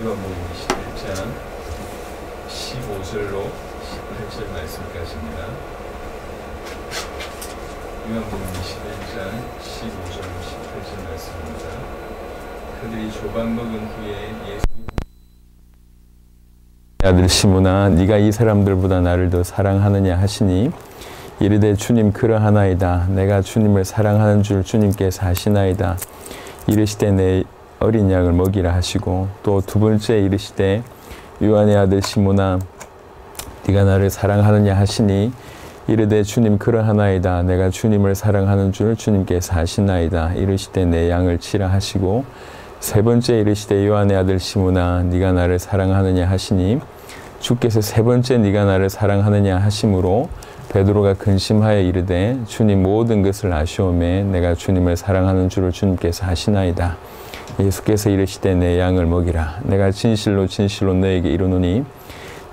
요한복음 21장 15절로 18절 말씀까지입니다. 요한복음 21장 15절로 18절 말씀입니다. 그들이 조각 먹은 후에 예수 아들 시몬아 네가 이 사람들보다 나를 더 사랑하느냐 하시니 이르되 주님 그러하나이다. 내가 주님을 사랑하는 줄 주님께서 아시나이다. 이르시되 내 어린 양을 먹이라 하시고 또 두 번째 이르시되 요한의 아들 시몬아 네가 나를 사랑하느냐 하시니 이르되 주님 그러하나이다. 내가 주님을 사랑하는 줄 주님께서 아시나이다. 이르시되 내 양을 치라 하시고 세 번째 이르시되 요한의 아들 시몬아 네가 나를 사랑하느냐 하시니 주께서 세 번째 네가 나를 사랑하느냐 하심으로 베드로가 근심하여 이르되 주님 모든 것을 아시오매 내가 주님을 사랑하는 줄을 주님께서 아시나이다. 예수께서 이르시되 내 양을 먹이라. 내가 진실로 진실로 너에게 이르노니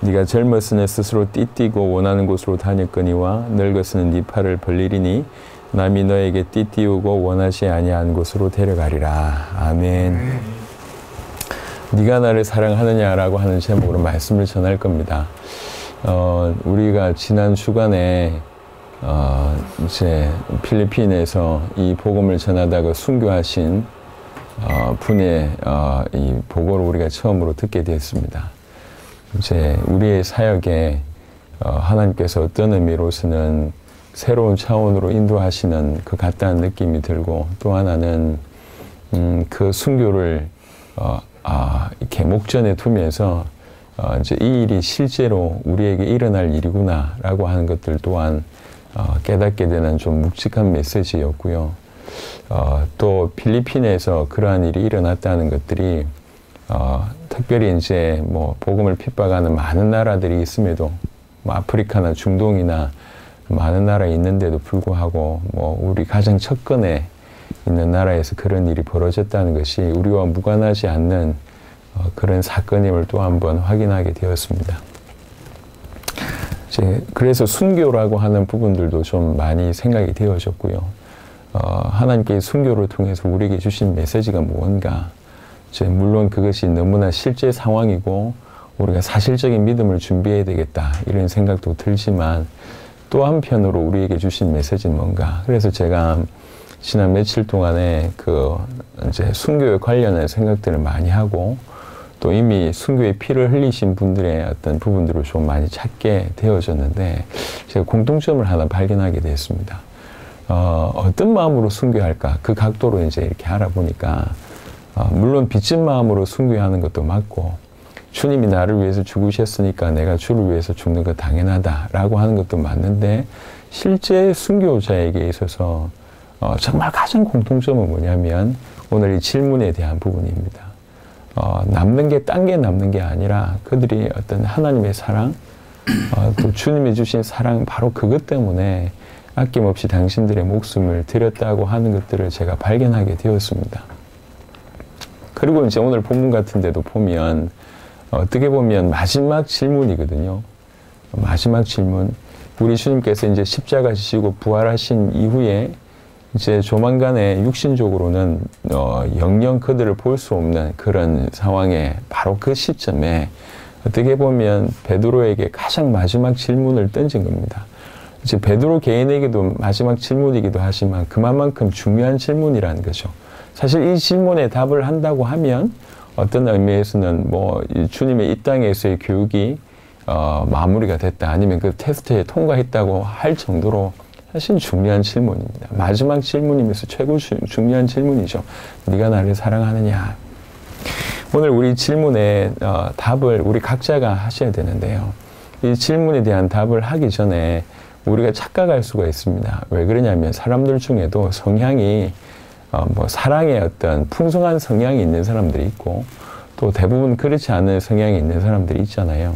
네가 젊었으니 스스로 띠띠고 원하는 곳으로 다녔거니와 늙었으니 네 팔을 벌리리니 남이 너에게 띠띠우고 원하지 아니한 곳으로 데려가리라. 아멘. 네가 나를 사랑하느냐라고 하는 제목으로 말씀을 전할 겁니다. 우리가 지난 주간에 이제 필리핀에서 이 복음을 전하다가 순교하신 분의 이 보고를 우리가 처음으로 듣게 되었습니다. 이제 우리의 사역에 하나님께서 어떤 의미로서는 새로운 차원으로 인도하시는 것 같다는 느낌이 들고 또 하나는 그 순교를 이렇게 목전에 두면서 이제 이 일이 실제로 우리에게 일어날 일이구나라고 하는 것들 또한 깨닫게 되는 좀 묵직한 메시지였고요. 또 필리핀에서 그러한 일이 일어났다는 것들이 특별히 이제 뭐 복음을 핍박하는 많은 나라들이 있음에도 뭐 아프리카나 중동이나 많은 나라에 있는데도 불구하고 뭐 우리 가장 첫근에 있는 나라에서 그런 일이 벌어졌다는 것이 우리와 무관하지 않는 그런 사건임을 또 한 번 확인하게 되었습니다. 이제 그래서 순교라고 하는 부분들도 좀 많이 생각이 되어졌고요. 하나님께 순교를 통해서 우리에게 주신 메시지가 무언가, 이제 물론 그것이 너무나 실제 상황이고 우리가 사실적인 믿음을 준비해야 되겠다 이런 생각도 들지만 또 한편으로 우리에게 주신 메시지는 뭔가. 그래서 제가 지난 며칠 동안에 이제 순교에 관련한 생각들을 많이 하고 또 이미 순교의 피를 흘리신 분들의 어떤 부분들을 좀 많이 찾게 되어졌는데 제가 공통점을 하나 발견하게 됐습니다. 어떤 마음으로 순교할까? 그 각도로 이제 이렇게 알아보니까 물론 빚진 마음으로 순교하는 것도 맞고 주님이 나를 위해서 죽으셨으니까 내가 주를 위해서 죽는 거 당연하다라고 하는 것도 맞는데 실제 순교자에게 있어서 정말 가장 공통점은 뭐냐면 오늘 이 질문에 대한 부분입니다. 남는 게 딴 게 남는 게 아니라 그들이 어떤 하나님의 사랑, 또 주님이 주신 사랑 바로 그것 때문에 아낌없이 당신들의 목숨을 드렸다고 하는 것들을 제가 발견하게 되었습니다. 그리고 이제 오늘 본문 같은 데도 보면 어떻게 보면 마지막 질문이거든요. 마지막 질문. 우리 주님께서 이제 십자가 지시고 부활하신 이후에 이제 조만간에 육신적으로는 영영 그들을 볼 수 없는 그런 상황에 바로 그 시점에 어떻게 보면 베드로에게 가장 마지막 질문을 던진 겁니다. 이제 베드로 개인에게도 마지막 질문이기도 하지만 그만큼 중요한 질문이라는 거죠. 사실 이 질문에 답을 한다고 하면 어떤 의미에서는 뭐 주님의 이 땅에서의 교육이 마무리가 됐다 아니면 그 테스트에 통과했다고 할 정도로 사실 중요한 질문입니다. 마지막 질문이면서 최고 중요한 질문이죠. 네가 나를 사랑하느냐. 오늘 우리 질문에 답을 우리 각자가 하셔야 되는데요. 이 질문에 대한 답을 하기 전에 우리가 착각할 수가 있습니다. 왜 그러냐면 사람들 중에도 성향이 뭐 사랑의 어떤 풍성한 성향이 있는 사람들이 있고 또 대부분 그렇지 않은 성향이 있는 사람들이 있잖아요.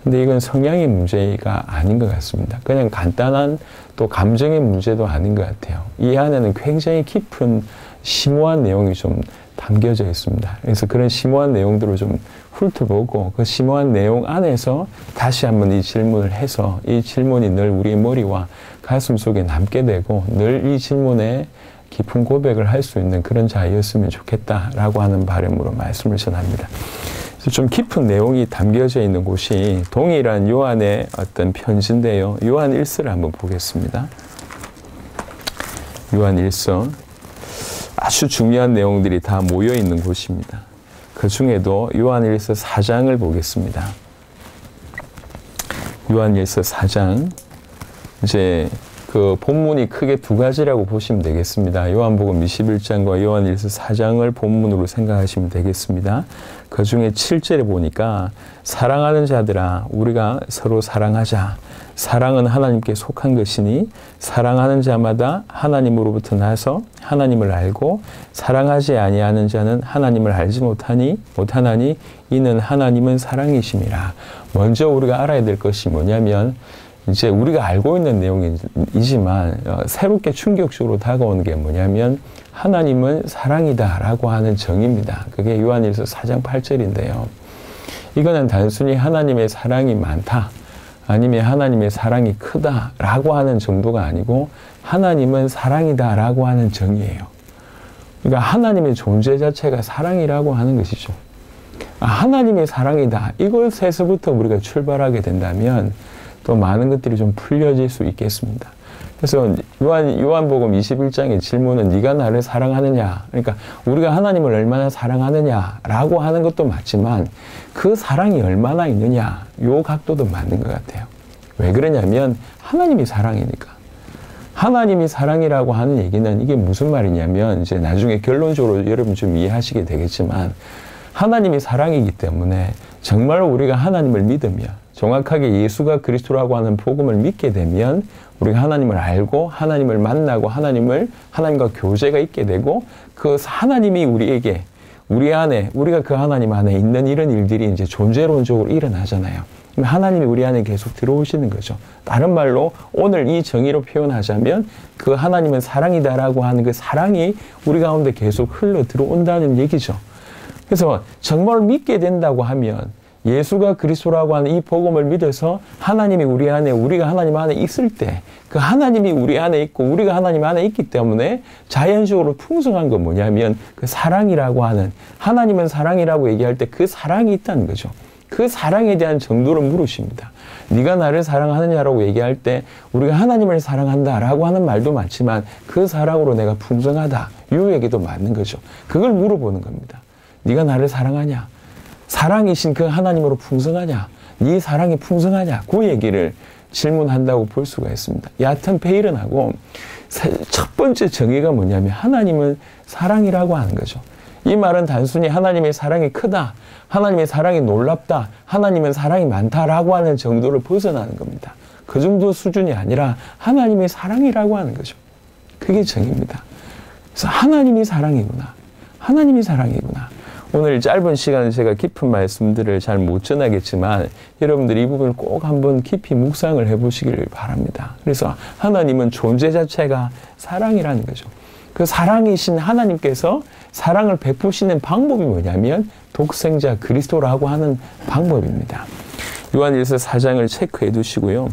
근데 이건 성향의 문제가 아닌 것 같습니다. 그냥 간단한 또 감정의 문제도 아닌 것 같아요. 이 안에는 굉장히 깊은 심오한 내용이 좀 담겨져 있습니다. 그래서 그런 심오한 내용들을 좀 훑어보고 그 심오한 내용 안에서 다시 한번 이 질문을 해서 이 질문이 늘 우리의 머리와 가슴 속에 남게 되고 늘 이 질문에 깊은 고백을 할 수 있는 그런 자였으면 좋겠다라고 하는 바람으로 말씀을 전합니다. 좀 깊은 내용이 담겨져 있는 곳이 동일한 요한의 어떤 편지인데요. 요한 1서를 한번 보겠습니다. 요한 1서. 아주 중요한 내용들이 다 모여 있는 곳입니다. 그 중에도 요한 1서 4장을 보겠습니다. 요한 1서 4장. 이제 그 본문이 크게 두 가지라고 보시면 되겠습니다. 요한복음 21장과 요한 1서 4장을 본문으로 생각하시면 되겠습니다. 그 중에 7절에 보니까 사랑하는 자들아 우리가 서로 사랑하자. 사랑은 하나님께 속한 것이니 사랑하는 자마다 하나님으로부터 나서 하나님을 알고 사랑하지 아니하는 자는 하나님을 알지 못하나니 이는 하나님은 사랑이심이라. 먼저 우리가 알아야 될 것이 뭐냐면 이제 우리가 알고 있는 내용이지만 새롭게 충격적으로 다가오는 게 뭐냐면 하나님은 사랑이다라고 하는 정의입니다. 그게 요한일서 4장 8절인데요. 이거는 단순히 하나님의 사랑이 많다, 아니면 하나님의 사랑이 크다라고 하는 정도가 아니고 하나님은 사랑이다라고 하는 정의예요. 그러니까 하나님의 존재 자체가 사랑이라고 하는 것이죠. 하나님의 사랑이다. 이것에서부터 우리가 출발하게 된다면 또 많은 것들이 좀 풀려질 수 있겠습니다. 그래서 요한복음 21장의 질문은 네가 나를 사랑하느냐. 그러니까 우리가 하나님을 얼마나 사랑하느냐라고 하는 것도 맞지만 그 사랑이 얼마나 있느냐. 요 각도도 맞는 것 같아요. 왜 그러냐면 하나님이 사랑이니까. 하나님이 사랑이라고 하는 얘기는 이게 무슨 말이냐면 이제 나중에 결론적으로 여러분 좀 이해하시게 되겠지만 하나님이 사랑이기 때문에 정말로 우리가 하나님을 믿으면 정확하게 예수가 그리스도라고 하는 복음을 믿게 되면 우리가 하나님을 알고 하나님을 만나고 하나님과 교제가 있게 되고 그 하나님이 우리에게 우리 안에 우리가 그 하나님 안에 있는 이런 일들이 이제 존재론적으로 일어나잖아요. 하나님이 우리 안에 계속 들어오시는 거죠. 다른 말로 오늘 이 정의로 표현하자면 그 하나님은 사랑이다라고 하는 그 사랑이 우리 가운데 계속 흘러 들어온다는 얘기죠. 그래서 정말 믿게 된다고 하면 예수가 그리스도라고 하는 이 복음을 믿어서 하나님이 우리 안에, 우리가 하나님 안에 있을 때 그 하나님이 우리 안에 있고 우리가 하나님 안에 있기 때문에 자연적으로 풍성한 건 뭐냐면 그 사랑이라고 하는, 하나님은 사랑이라고 얘기할 때 그 사랑이 있다는 거죠. 그 사랑에 대한 정도를 물으십니다. 네가 나를 사랑하느냐라고 얘기할 때 우리가 하나님을 사랑한다라고 하는 말도 많지만 그 사랑으로 내가 풍성하다. 이 얘기도 맞는 거죠. 그걸 물어보는 겁니다. 네가 나를 사랑하냐? 사랑이신 그 하나님으로 풍성하냐? 네 사랑이 풍성하냐? 그 얘기를 질문한다고 볼 수가 있습니다. 얕은 페일은하고 첫 번째 정의가 뭐냐면 하나님은 사랑이라고 하는 거죠. 이 말은 단순히 하나님의 사랑이 크다, 하나님의 사랑이 놀랍다, 하나님은 사랑이 많다라고 하는 정도를 벗어나는 겁니다. 그 정도 수준이 아니라 하나님의 사랑이라고 하는 거죠. 그게 정의입니다. 그래서 하나님이 사랑이구나. 하나님이 사랑이구나. 오늘 짧은 시간에 제가 깊은 말씀들을 잘 못 전하겠지만 여러분들이 이 부분을 꼭 한번 깊이 묵상을 해보시길 바랍니다. 그래서 하나님은 존재 자체가 사랑이라는 거죠. 그 사랑이신 하나님께서 사랑을 베푸시는 방법이 뭐냐면 독생자 그리스도라고 하는 방법입니다. 요한일서 4장을 체크해 두시고요.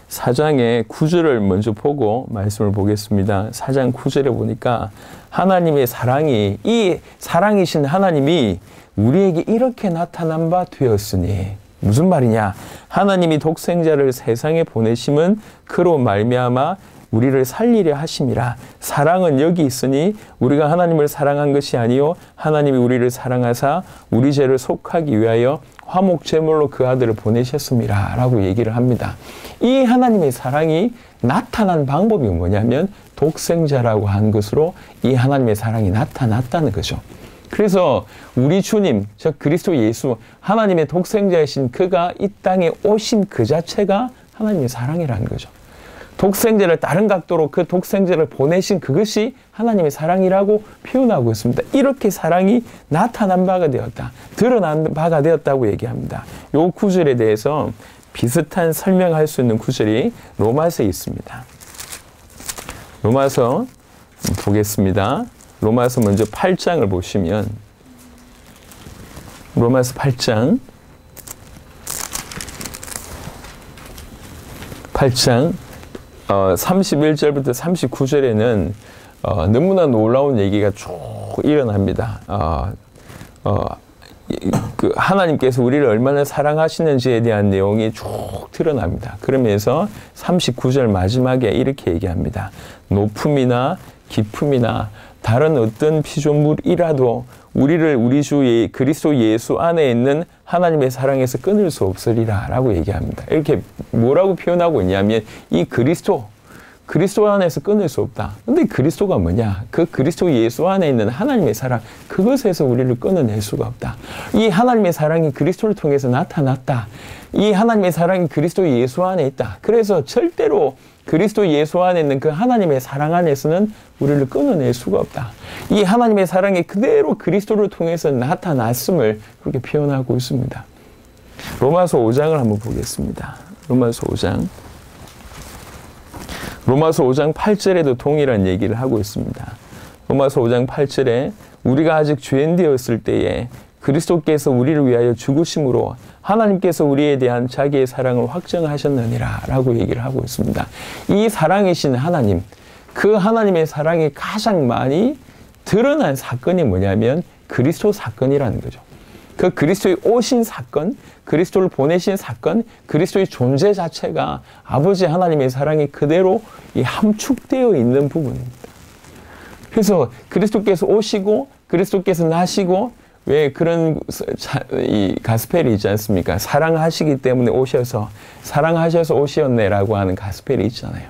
4장의 9절을 먼저 보고 말씀을 보겠습니다. 4장 9절에 보니까 하나님의 사랑이, 이 사랑이신 하나님이 우리에게 이렇게 나타난 바 되었으니, 무슨 말이냐? 하나님이 독생자를 세상에 보내심은 그로 말미암아 우리를 살리려 하심이라. 사랑은 여기 있으니 우리가 하나님을 사랑한 것이 아니요 하나님이 우리를 사랑하사 우리 죄를 속하기 위하여 화목 제물로 그 아들을 보내셨습니다 라고 얘기를 합니다. 이 하나님의 사랑이 나타난 방법이 뭐냐면 독생자라고 한 것으로 이 하나님의 사랑이 나타났다는 거죠. 그래서 우리 주님, 저 그리스도 예수, 하나님의 독생자이신 그가 이 땅에 오신 그 자체가 하나님의 사랑이라는 거죠. 독생자를 다른 각도로 그 독생자를 보내신 그것이 하나님의 사랑이라고 표현하고 있습니다. 이렇게 사랑이 나타난 바가 되었다, 드러난 바가 되었다고 얘기합니다. 이 구절에 대해서 비슷한 설명할 수 있는 구절이 로마서에 있습니다. 로마서 보겠습니다. 로마서 먼저 8장을 보시면 로마서 8장 31절부터 39절에는 너무나 놀라운 얘기가 쭉 일어납니다. 그 하나님께서 우리를 얼마나 사랑하시는지에 대한 내용이 쭉 드러납니다. 그러면서 39절 마지막에 이렇게 얘기합니다. 높음이나 깊음이나 다른 어떤 피조물이라도 우리를 우리 주 그리스도 예수 안에 있는 하나님의 사랑에서 끊을 수 없으리라 라고 얘기합니다. 이렇게 뭐라고 표현하고 있냐면 이 그리스도 안에서 끊을 수 없다. 근데 그리스도가 뭐냐? 그 그리스도 예수 안에 있는 하나님의 사랑, 그것에서 우리를 끊어낼 수가 없다. 이 하나님의 사랑이 그리스도를 통해서 나타났다. 이 하나님의 사랑이 그리스도 예수 안에 있다. 그래서 절대로 그리스도 예수 안에 있는 그 하나님의 사랑 안에서는 우리를 끊어낼 수가 없다. 이 하나님의 사랑이 그대로 그리스도를 통해서 나타났음을 그렇게 표현하고 있습니다. 로마서 5장을 한번 보겠습니다. 로마서 5장 8절에도 동일한 얘기를 하고 있습니다. 로마서 5장 8절에 우리가 아직 죄인 되었을 때에 그리스도께서 우리를 위하여 죽으심으로 하나님께서 우리에 대한 자기의 사랑을 확정하셨느니라 라고 얘기를 하고 있습니다. 이 사랑이신 하나님, 그 하나님의 사랑이 가장 많이 드러난 사건이 뭐냐면 그리스도 사건이라는 거죠. 그 그리스도의 오신 사건, 그리스도를 보내신 사건, 그리스도의 존재 자체가 아버지 하나님의 사랑이 그대로 함축되어 있는 부분입니다. 그래서 그리스도께서 오시고 그리스도께서 나시고 왜 그런 이 가스펠이 있지 않습니까? 사랑하시기 때문에 오셔서 사랑하셔서 오셨네라고 하는 가스펠이 있잖아요.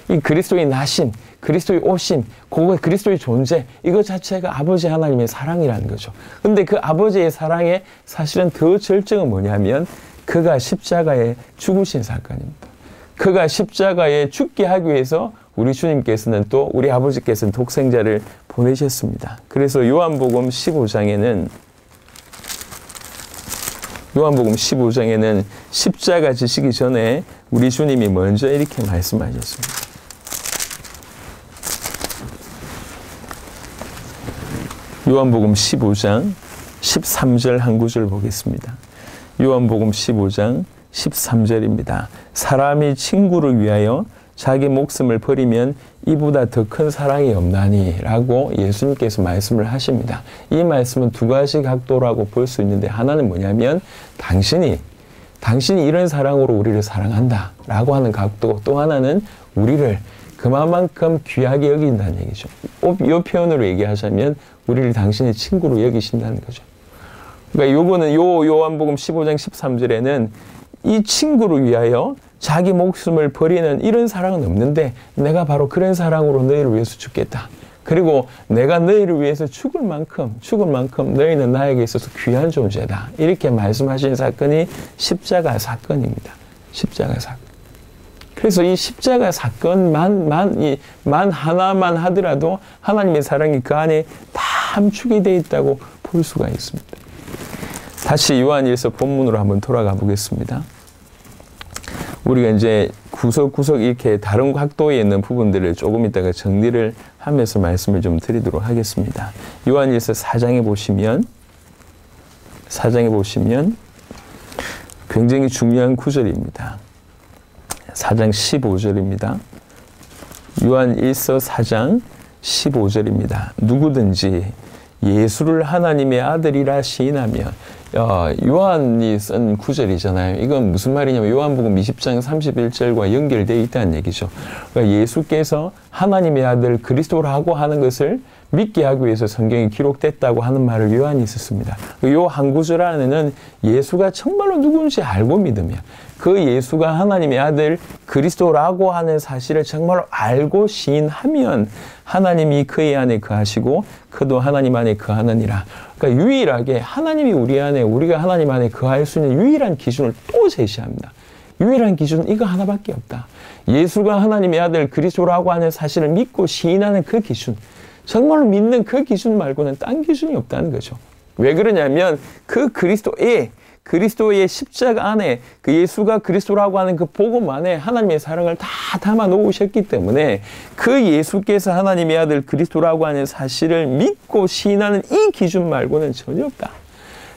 이 그리스도의 나심, 그리스도의 오심, 그리스도의 존재, 이것 자체가 아버지 하나님의 사랑이라는 거죠. 근데 그 아버지의 사랑의 사실은 더 절정은 뭐냐면 그가 십자가에 죽으신 사건입니다. 그가 십자가에 죽게 하기 위해서 우리 주님께서는 또 우리 아버지께서는 독생자를 보내셨습니다. 그래서 요한복음 15장에는 십자가 지시기 전에 우리 주님이 먼저 이렇게 말씀하셨습니다. 요한복음 15장 13절 한 구절 보겠습니다. 요한복음 15장 13절입니다. 사람이 친구를 위하여 자기 목숨을 버리면 이보다 더 큰 사랑이 없나니 라고 예수님께서 말씀을 하십니다. 이 말씀은 두 가지 각도라고 볼 수 있는데 하나는 뭐냐면 당신이 이런 사랑으로 우리를 사랑한다 라고 하는 각도, 또 하나는 우리를 그만큼 귀하게 여긴다는 얘기죠. 이 표현으로 얘기하자면 우리를 당신의 친구로 여기신다는 거죠. 그러니까 요거는 요한복음 15장 13절에는 이 친구를 위하여 자기 목숨을 버리는 이런 사랑은 없는데 내가 바로 그런 사랑으로 너희를 위해서 죽겠다. 그리고 내가 너희를 위해서 죽을 만큼 너희는 나에게 있어서 귀한 존재다. 이렇게 말씀하신 사건이 십자가 사건입니다. 십자가 사건. 그래서 이 십자가 사건만 하나만 하더라도 하나님의 사랑이 그 안에 다 함축이 되어 있다고 볼 수가 있습니다. 다시 요한일서 본문으로 한번 돌아가 보겠습니다. 우리가 이제 구석구석 이렇게 다른 각도에 있는 부분들을 조금 이따가 정리를 하면서 말씀을 좀 드리도록 하겠습니다. 요한일서 4장에 보시면 굉장히 중요한 구절입니다. 4장 15절입니다. 요한일서 4장 15절입니다. 누구든지 예수를 하나님의 아들이라 시인하면, 요한이 쓴 구절이잖아요. 이건 무슨 말이냐면 요한복음 20장 31절과 연결되어 있다는 얘기죠. 그러니까 예수께서 하나님의 아들 그리스도라고 하는 것을 믿게 하기 위해서 성경이 기록됐다고 하는 말을 요한이 썼습니다. 요 한 구절 안에는 예수가 정말로 누군지 알고 믿으면 그 예수가 하나님의 아들 그리스도라고 하는 사실을 정말로 알고 시인하면 하나님이 그의 안에 거하시고 그도 하나님 안에 거하느니라. 그러니까 유일하게 하나님이 우리 안에, 우리가 하나님 안에 거할 수 있는 유일한 기준을 또 제시합니다. 유일한 기준은 이거 하나밖에 없다. 예수가 하나님의 아들 그리스도라고 하는 사실을 믿고 시인하는 그 기준, 정말로 믿는 그 기준 말고는 딴 기준이 없다는 거죠. 왜 그러냐면 그 그리스도의 십자가 안에 그 예수가 그리스도라고 하는 그 복음 안에 하나님의 사랑을 다 담아 놓으셨기 때문에 그 예수께서 하나님의 아들 그리스도라고 하는 사실을 믿고 시인하는 이 기준 말고는 전혀 없다.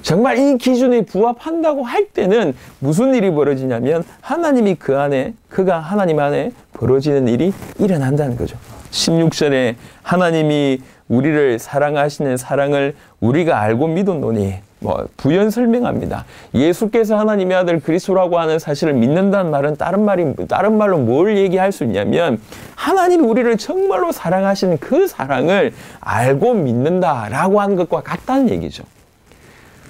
정말 이 기준에 부합한다고 할 때는 무슨 일이 벌어지냐면 하나님이 그가 하나님 안에 벌어지는 일이 일어난다는 거죠. 16절에 하나님이 우리를 사랑하시는 사랑을 우리가 알고 믿었노니, 부연 설명합니다. 예수께서 하나님의 아들 그리스도라고 하는 사실을 믿는다는 말은 다른 말로 뭘 얘기할 수 있냐면 하나님이 우리를 정말로 사랑하시는 그 사랑을 알고 믿는다라고 하는 것과 같다는 얘기죠.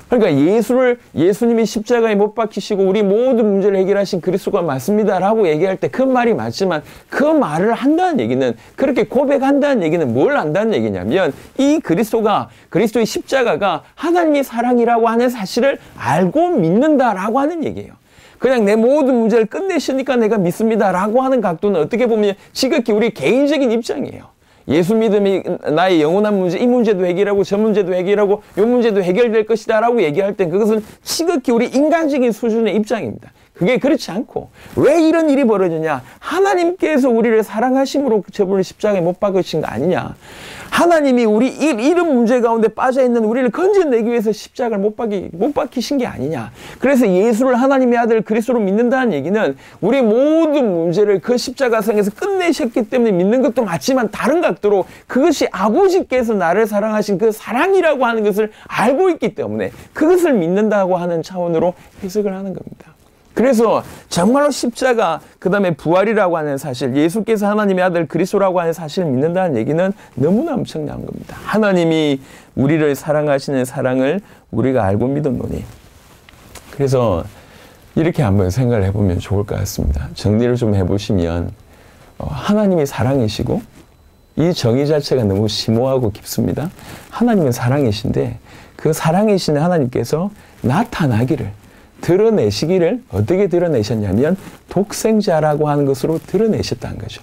그러니까 예수님이 십자가에 못 박히시고 우리 모든 문제를 해결하신 그리스도가 맞습니다라고 얘기할 때 그 말이 맞지만 그 말을 한다는 얘기는, 그렇게 고백한다는 얘기는 뭘 한다는 얘기냐면 이 그리스도의 십자가가 하나님의 사랑이라고 하는 사실을 알고 믿는다라고 하는 얘기예요. 그냥 내 모든 문제를 끝내시니까 내가 믿습니다라고 하는 각도는 어떻게 보면 지극히 우리 개인적인 입장이에요. 예수 믿음이 나의 영원한 문제, 이 문제도 해결하고 저 문제도 해결하고 이 문제도 해결될 것이다 라고 얘기할 땐 그것은 지극히 우리 인간적인 수준의 입장입니다. 그게 그렇지 않고 왜 이런 일이 벌어지냐? 하나님께서 우리를 사랑하심으로 저분을 십자가에 못 박으신 거 아니냐? 하나님이 이런 문제 가운데 빠져있는 우리를 건져내기 위해서 십자가를 못 박히신 게 아니냐. 그래서 예수를 하나님의 아들 그리스도로 믿는다는 얘기는 우리 모든 문제를 그 십자가상에서 끝내셨기 때문에 믿는 것도 맞지만 다른 각도로 그것이 아버지께서 나를 사랑하신 그 사랑이라고 하는 것을 알고 있기 때문에 그것을 믿는다고 하는 차원으로 해석을 하는 겁니다. 그래서 정말로 십자가, 그 다음에 부활이라고 하는 사실, 예수께서 하나님의 아들 그리스도라고 하는 사실을 믿는다는 얘기는 너무나 엄청난 겁니다. 하나님이 우리를 사랑하시는 사랑을 우리가 알고 믿었노니. 그래서 이렇게 한번 생각을 해보면 좋을 것 같습니다. 정리를 좀 해보시면 하나님이 사랑이시고 이 정의 자체가 너무 심오하고 깊습니다. 하나님은 사랑이신데 그 사랑이신 하나님께서 나타나기를, 드러내시기를 어떻게 드러내셨냐면 독생자라고 하는 것으로 드러내셨다는 거죠.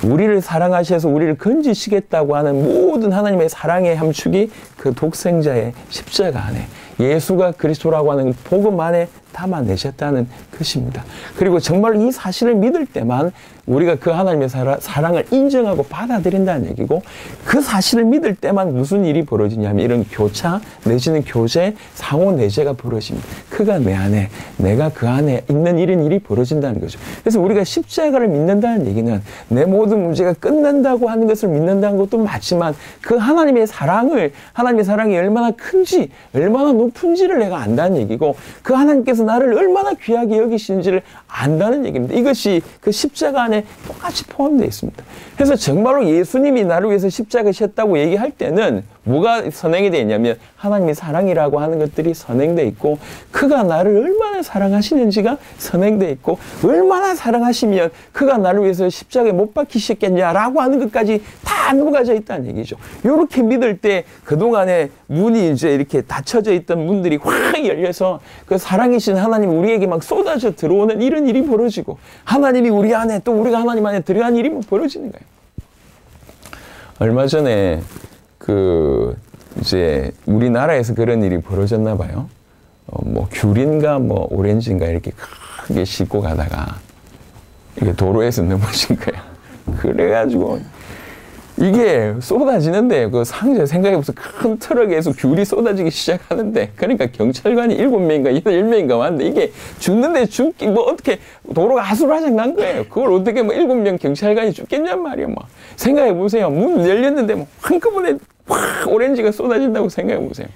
우리를 사랑하셔서 우리를 건지시겠다고 하는 모든 하나님의 사랑의 함축이 그 독생자의 십자가 안에, 예수가 그리스도라고 하는 복음 안에 담아내셨다는 것입니다. 그리고 정말 이 사실을 믿을 때만 우리가 그 하나님의 사랑을 인정하고 받아들인다는 얘기고, 그 사실을 믿을 때만 무슨 일이 벌어지냐면 이런 교차 내지는 교제, 상호 내재가 벌어집니다. 그가 내 안에, 내가 그 안에 있는 이런 일이 벌어진다는 거죠. 그래서 우리가 십자가를 믿는다는 얘기는 내 모든 문제가 끝난다고 하는 것을 믿는다는 것도 맞지만 그 하나님의 사랑이 얼마나 큰지, 얼마나 높은지를 내가 안다는 얘기고, 그 하나님께서 나를 얼마나 귀하게 여기시는지를 안다는 얘기입니다. 이것이 그 십자가 안에 똑같이 포함되어 있습니다. 그래서 정말로 예수님이 나를 위해서 십자가 셨다고 얘기할 때는 뭐가 선행이 되어 있냐면 하나님의 사랑이라고 하는 것들이 선행되어 있고, 그가 나를 얼마나 사랑하시는지가 선행되어 있고, 얼마나 사랑하시면 그가 나를 위해서 십자가에 못 박히셨겠냐라고 하는 것까지 다 녹아져 있다는 얘기죠. 이렇게 믿을 때 그동안에 문이 이제 이렇게 닫혀져 있던 문들이 확 열려서 그 사랑이신 하나님이 우리에게 막 쏟아져 들어오는 이런 일이 벌어지고, 하나님이 우리 안에, 또 우리가 하나님 안에 들어간 일이 벌어지는 거예요. 얼마 전에 이제 우리나라에서 그런 일이 벌어졌나 봐요. 귤인가 오렌지인가 이렇게 크게 싣고 가다가 이게 도로에서 넘어진 거야. 그래가지고 이게 쏟아지는데 그 상자 생각해보세요. 큰 트럭에서 귤이 쏟아지기 시작하는데, 그러니까 경찰관이 7명인가 8명인가 왔는데 이게 죽는데 죽기 어떻게 도로가 아수라장 난 거예요. 그걸 어떻게 7명 경찰관이 죽겠냔 말이에요. 생각해보세요. 문 열렸는데 한꺼번에 확 오렌지가 쏟아진다고 생각해보세요.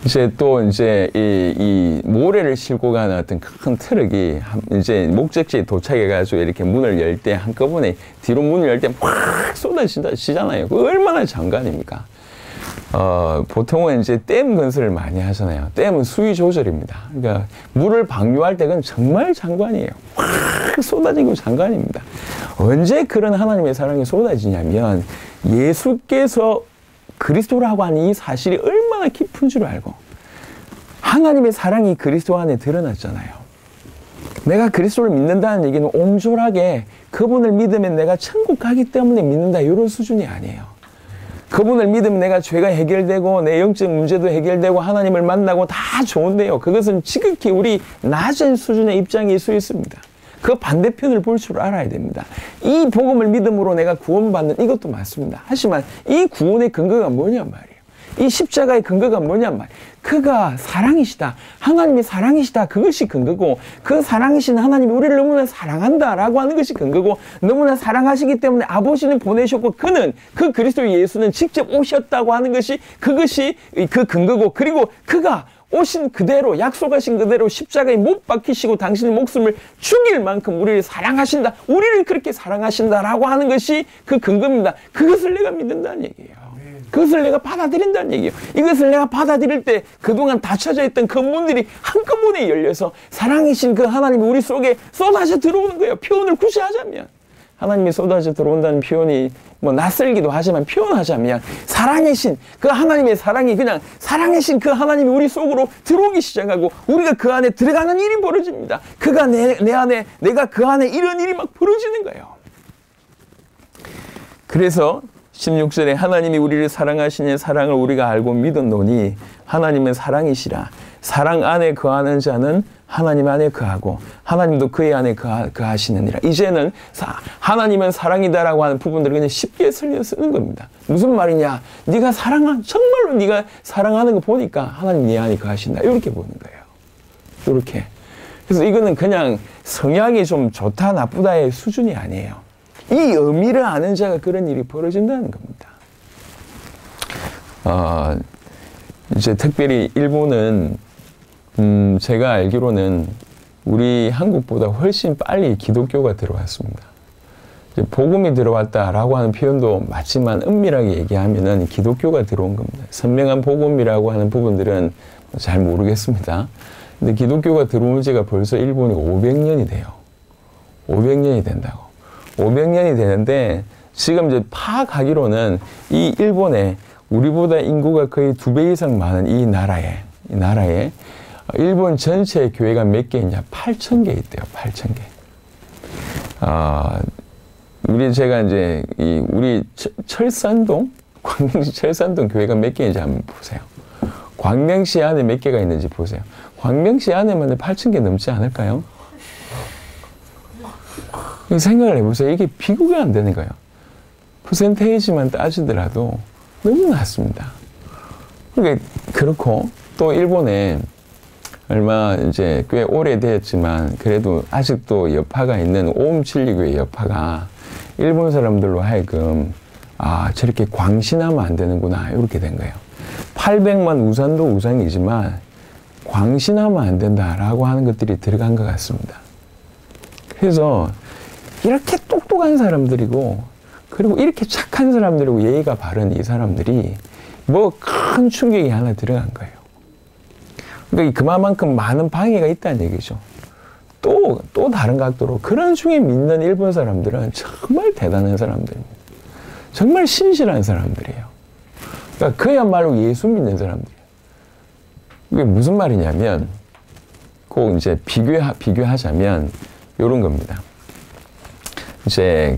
이제 또 이 모래를 싣고 가는 어떤 큰 트럭이 이제 목적지에 도착해가지고 이렇게 문을 열 때 한꺼번에 뒤로 문을 열 때 확 쏟아지잖아요. 그 얼마나 장관입니까? 보통은 이제 댐 건설을 많이 하잖아요. 댐은 수위 조절입니다. 그러니까 물을 방류할 때는 정말 장관이에요. 확 쏟아지고 장관입니다. 언제 그런 하나님의 사랑이 쏟아지냐면 예수께서 그리스도라고 하는 이 사실이 얼마나 깊은 줄 알고, 하나님의 사랑이 그리스도 안에 드러났잖아요. 내가 그리스도를 믿는다는 얘기는 옹졸하게 그분을 믿으면 내가 천국 가기 때문에 믿는다 이런 수준이 아니에요. 그분을 믿으면 내가 죄가 해결되고 내 영적 문제도 해결되고 하나님을 만나고 다 좋은데요. 그것은 지극히 우리 낮은 수준의 입장일 수 있습니다. 그 반대편을 볼 줄 알아야 됩니다. 이 복음을 믿음으로 내가 구원받는 이것도 맞습니다. 하지만 이 구원의 근거가 뭐냐 말이에요. 이 십자가의 근거가 뭐냔 말이에요. 그가 사랑이시다. 하나님이 사랑이시다. 그것이 근거고, 그 사랑이신 하나님이 우리를 너무나 사랑한다라고 하는 것이 근거고, 너무나 사랑하시기 때문에 아버지는 보내셨고, 그는, 그 그리스도 예수는 직접 오셨다고 하는 것이, 그것이 그 근거고, 그리고 그가 오신 그대로, 약속하신 그대로 십자가에 못 박히시고 당신의 목숨을 죽일 만큼 우리를 사랑하신다. 우리를 그렇게 사랑하신다라고 하는 것이 그 근거입니다. 그것을 내가 믿는다는 얘기예요. 그것을 내가 받아들인다는 얘기예요. 이것을 내가 받아들일 때 그동안 닫혀져 있던 그 문들이 한꺼번에 열려서 사랑이신 그 하나님이 우리 속에 쏟아져 들어오는 거예요. 표현을 굳이 하자면. 하나님이 쏟아져 들어온다는 표현이 뭐 낯설기도 하지만 표현하자면 사랑이신 그 하나님의 사랑이 그냥 사랑이신 그 하나님이 우리 속으로 들어오기 시작하고 우리가 그 안에 들어가는 일이 벌어집니다. 그가 내 안에 내가 그 안에 이런 일이 막 벌어지는 거예요. 그래서 16절에 하나님이 우리를 사랑하시니 사랑을 우리가 알고 믿었노니 하나님은 사랑이시라. 사랑 안에 거하는 자는 하나님 안에 거하고 하나님도 그의 안에 거하시느니라. 이제는 하나님은 사랑이다라고 하는 부분들을 그냥 쉽게 설명 쓰는 겁니다. 무슨 말이냐? 네가 정말로 네가 사랑하는 거 보니까 하나님 네 안에 거하신다. 이렇게 보는 거예요. 이렇게. 그래서 이거는 그냥 성향이 좀 좋다 나쁘다의 수준이 아니에요. 이 의미를 아는 자가 그런 일이 벌어진다는 겁니다. 이제 특별히 일본은 제가 알기로는 우리 한국보다 훨씬 빨리 기독교가 들어왔습니다. 이제 복음이 들어왔다라고 하는 표현도 맞지만 엄밀하게 얘기하면은 기독교가 들어온 겁니다. 선명한 복음이라고 하는 부분들은 잘 모르겠습니다. 근데 기독교가 들어온 지가 벌써 일본이 500년이 돼요. 500년이 된다고. 500년이 되는데 지금 이제 파악하기로는 이 일본에 우리보다 인구가 거의 2배 이상 많은 이 나라에 일본 전체 교회가 몇 개 있냐? 8,000개 있대요. 8,000개. 제가 이제 우리 철산동 광명시 철산동 교회가 몇 개인지 한번 보세요. 광명시 안에 몇 개가 있는지 보세요. 광명시 안에만 8,000개 넘지 않을까요? 생각을 해보세요. 이게 비교가 안 되는 거예요. 퍼센테이지만 따지더라도 너무 낮습니다. 그러니까 그렇고 또 일본에 얼마 이제 꽤 오래됐지만 그래도 아직도 여파가 있는 오음칠리교의 여파가 일본 사람들로 하여금 저렇게 광신하면 안 되는구나 이렇게 된 거예요. 800만 우산도 우상이지만 광신하면 안 된다라고 하는 것들이 들어간 것 같습니다. 그래서 이렇게 똑똑한 사람들이고 그리고 이렇게 착한 사람들이고 예의가 바른 이 사람들이 뭐 큰 충격이 하나 들어간 거예요. 그러니까 그만큼 많은 방해가 있다는 얘기죠. 또 다른 각도로 그런 중에 믿는 일본 사람들은 정말 대단한 사람들입니다. 정말 신실한 사람들이에요. 그러니까 그야말로 예수 믿는 사람들이에요. 이게 무슨 말이냐면 꼭 이제 비교하자면 이런 겁니다. 이제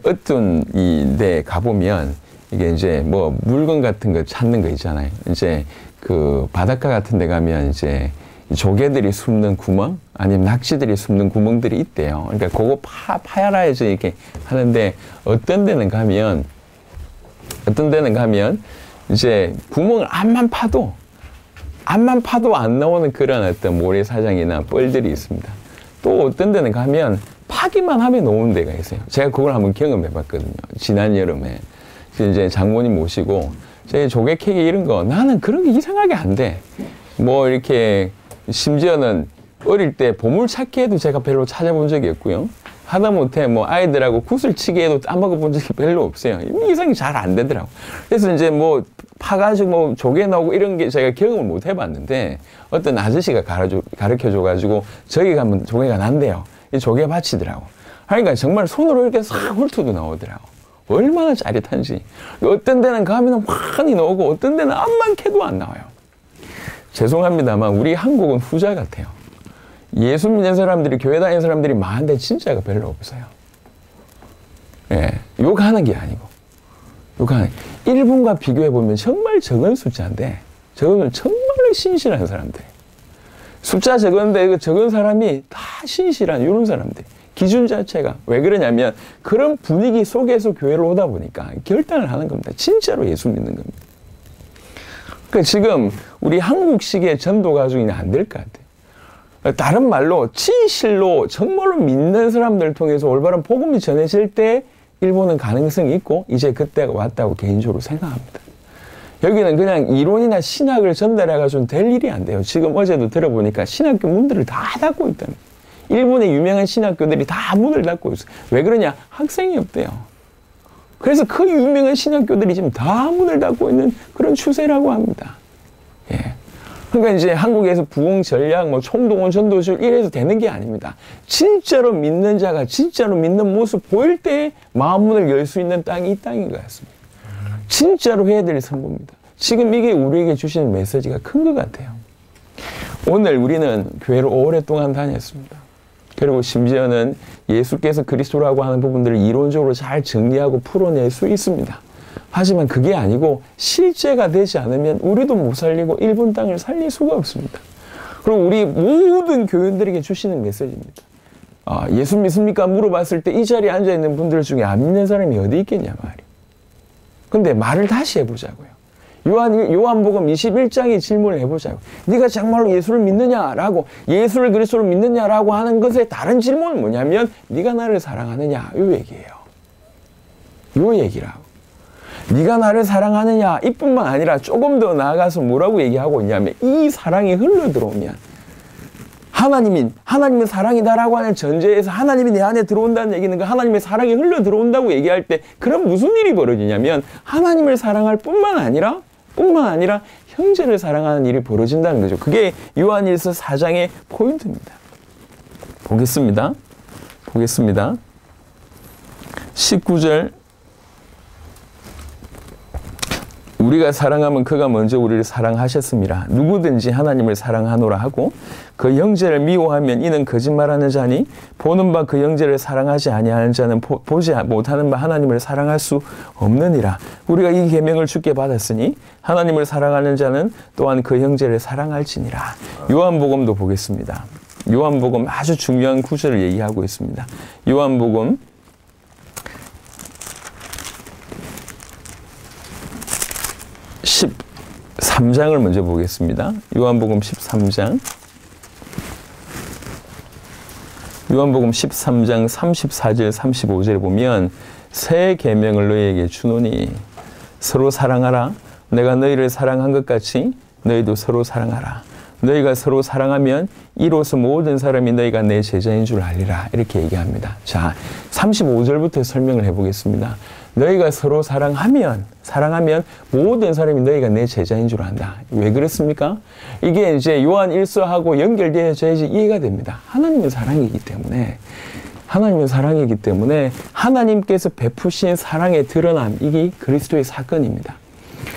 어떤 데 가보면 이게 이제 뭐 물건 같은 거 찾는 거 있잖아요. 이제 그 바닷가 같은 데 가면 이제 조개들이 숨는 구멍 아니면 낚시들이 숨는 구멍들이 있대요. 그러니까 그거 파야라 해서 이렇게 하는데 어떤 데는 가면 이제 구멍을 암만 파도 안 나오는 그런 어떤 모래사장이나 뻘들이 있습니다. 또 어떤 데는 가면 파기만 하면 나오는 데가 있어요. 제가 그걸 한번 경험해 봤거든요. 지난 여름에. 이제 장모님 모시고, 제 조개 캐기 이런 거, 나는 그런 게 이상하게 안 돼. 뭐 이렇게, 심지어는 어릴 때 보물찾기 해도 제가 별로 찾아본 적이 없고요. 하다못해 뭐 아이들하고 구슬치기 해도 따먹어본 적이 별로 없어요. 이상이 잘 안 되더라고. 그래서 이제 뭐 파가지고 뭐 조개 나오고 이런 게 제가 경험을 못 해봤는데, 어떤 아저씨가 가르쳐줘가지고, 저기 가면 조개가 난대요. 이 조개밭이더라고. 그러니까 정말 손으로 이렇게 싹 훑어도 나오더라고. 얼마나 짜릿한지. 어떤 데는 가면 환히 나오고 어떤 데는 암만 캐도 안 나와요. 죄송합니다만 우리 한국은 후자 같아요. 예수 믿는 사람들이 교회 다니는 사람들이 많은데 진짜가 별로 없어요. 예, 욕하는 게 아니고. 일본과 비교해보면 정말 적은 숫자인데 저거는 정말로 신실한 사람들. 숫자 적은데 그 적은 사람이 다 신실한 이런 사람들. 기준 자체가 왜 그러냐면 그런 분위기 속에서 교회를 오다 보니까 결단을 하는 겁니다. 진짜로 예수 믿는 겁니다. 그러니까 지금 우리 한국식의 전도 가정이 안 될 것 같아요. 다른 말로 진실로 정말로 믿는 사람들 통해서 올바른 복음이 전해질 때 일본은 가능성이 있고 이제 그때가 왔다고 개인적으로 생각합니다. 여기는 그냥 이론이나 신학을 전달해가지고는 될 일이 안 돼요. 지금 어제도 들어보니까 신학교 문들을 다 닫고 있다는 거예요. 일본의 유명한 신학교들이 다 문을 닫고 있어요. 왜 그러냐? 학생이 없대요. 그래서 그 유명한 신학교들이 지금 다 문을 닫고 있는 그런 추세라고 합니다. 예. 그러니까 이제 한국에서 부흥 전략, 뭐 총동원 전도술 이래서 되는 게 아닙니다. 진짜로 믿는 자가 진짜로 믿는 모습 보일 때 마음 문을 열 수 있는 땅이 이 땅인 것 같습니다. 진짜로 해야 될 선거입니다. 지금 이게 우리에게 주시는 메시지가 큰 것 같아요. 오늘 우리는 교회를 오랫동안 다녔습니다. 그리고 심지어는 예수께서 그리스도라고 하는 부분들을 이론적으로 잘 정리하고 풀어낼 수 있습니다. 하지만 그게 아니고 실제가 되지 않으면 우리도 못 살리고 일본 땅을 살릴 수가 없습니다. 그리고 우리 모든 교인들에게 주시는 메시지입니다. 예수 믿습니까? 물어봤을 때 이 자리에 앉아있는 분들 중에 안 믿는 사람이 어디 있겠냐 말이에요. 근데 말을 다시 해보자고요. 요한복음 21장에 질문을 해보자고요. 네가 정말로 예수를 믿느냐라고, 예수를 그리스도로 믿느냐라고 하는 것의 다른 질문은 뭐냐면 네가 나를 사랑하느냐 요 얘기예요. 요 얘기라고. 네가 나를 사랑하느냐 이뿐만 아니라 조금 더 나아가서 뭐라고 얘기하고 있냐면 이 사랑이 흘러들어오면 하나님의 사랑이다라고 하는 전제에서 하나님이 내 안에 들어온다는 얘기는 그 하나님의 사랑이 흘러 들어온다고 얘기할 때 그럼 무슨 일이 벌어지냐면 하나님을 사랑할 뿐만 아니라 형제를 사랑하는 일이 벌어진다는 거죠. 그게 요한일서 4장의 포인트입니다. 보겠습니다. 19절 우리가 사랑하면 그가 먼저 우리를 사랑하셨습니다. 누구든지 하나님을 사랑하노라 하고 그 형제를 미워하면 이는 거짓말하는 자니 보는 바 그 형제를 사랑하지 아니하는 자는 보지 못하는 바 하나님을 사랑할 수 없느니라. 우리가 이 계명을 주께 받았으니 하나님을 사랑하는 자는 또한 그 형제를 사랑할지니라. 요한복음도 보겠습니다. 요한복음 아주 중요한 구절을 얘기하고 있습니다. 요한복음 13장을 먼저 보겠습니다. 요한복음 13장 34절 35절에 보면 새 계명을 너희에게 주노니 서로 사랑하라. 내가 너희를 사랑한 것 같이 너희도 서로 사랑하라. 너희가 서로 사랑하면 이로써 모든 사람이 너희가 내 제자인 줄 알리라. 이렇게 얘기합니다. 자, 35절부터 설명을 해보겠습니다. 너희가 서로 사랑하면 모든 사람이 너희가 내 제자인 줄 안다. 왜 그렇습니까? 이게 이제 요한 1서하고 연결되어져야지 이해가 됩니다. 하나님은 사랑이기 때문에 하나님께서 베푸신 사랑의 드러남, 이게 그리스도의 사건입니다.